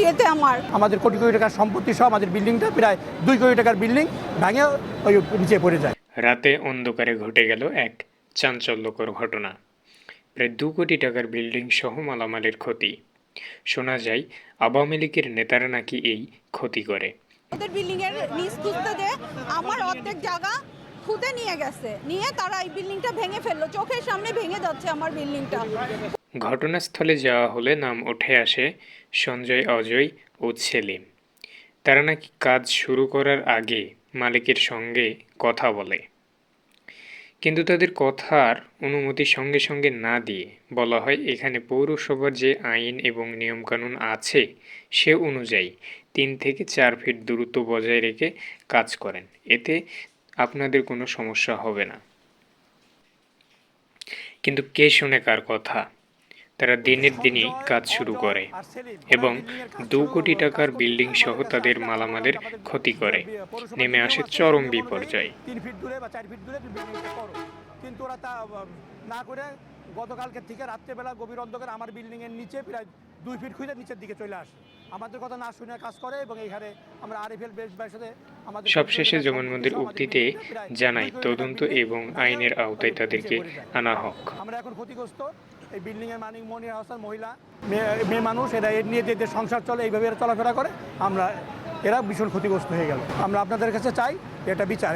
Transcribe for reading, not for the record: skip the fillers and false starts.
এতে আমাদের কোটি কোটি টাকার সম্পত্তি সহ আমাদের বিল্ডিংটা প্রায় 2 কোটি টাকার বিল্ডিং ভেঙে ওই নিচে পড়ে যায়। রাতে অন্ধকারে ঘটে গেল এক চাঞ্চল্যকর ঘটনা। প্রায় 2 কোটি টাকার বিল্ডিং সহ মালামালের ক্ষতি। শোনা যায় আওয়ামী লীগের নেতারা নাকি এই ক্ষতি করে। ওদের বিল্ডিং এর নিচ খুঁজতে যে আমার অর্ধেক জায়গা খুঁজে নিয়ে গেছে, নিয়ে তারা এই বিল্ডিংটা ভেঙে ফেললো। চোখের সামনে ভেঙে যাচ্ছে আমার বিল্ডিংটা। ঘটনাস্থলে যাওয়া হলে নাম উঠে আসে সঞ্জয়, অজয় ও সেলিম। তারা নাকি কাজ শুরু করার আগে মালিকের সঙ্গে কথা বলে, কিন্তু তাদের কথার অনুমতি সঙ্গে সঙ্গে না দিয়ে বলা হয় এখানে পৌরসভার যে আইন এবং নিয়মকানুন আছে সে অনুযায়ী 3 থেকে 4 ফিট দূরত্ব বজায় রেখে কাজ করেন, এতে আপনাদের কোনো সমস্যা হবে না। কিন্তু কে শোনে কার কথা? তারা দিনের দিনই কাজ শুরু করে এবং 2 কোটি টাকার বিল্ডিং সহ তাদের মালামালের ক্ষতি করে। নেমে আসে চরম বিপর্যয়। 3 ফিট দূরে বা 4 ফিট দূরে বিল্ডিংটা করো, কিন্তু ওরা তা না করে গতকালকে থেকে রাত্রেবেলা গভীর অন্ধকারে আমার বিল্ডিং এর নিচে প্রায় 2 ফিট খুঁজে নিচের দিকে চলে আসে। আমাদের কথা না শুনে কাজ করে এবং এখানে আমরা আরএফএল বেস বাইয়ের সাথে আমাদের সবশেষে জবানবন্দির উক্তিতে জানায় তদন্ত এবং আইনের আওতায় তাদেরকে আনা হোক। আমরা এখন ক্ষতিগ্রস্ত। এই বিল্ডিং এর মালিক মনির হাসান মহিলা, মেয়ে মানুষ, এরা এর নিয়ে যে সংসার চলে এইভাবে এরা চলাফেরা করে, এরা ভীষণ ক্ষতিগ্রস্ত হয়ে গেল। আমরা আপনাদের কাছে চাই এটা বিচার।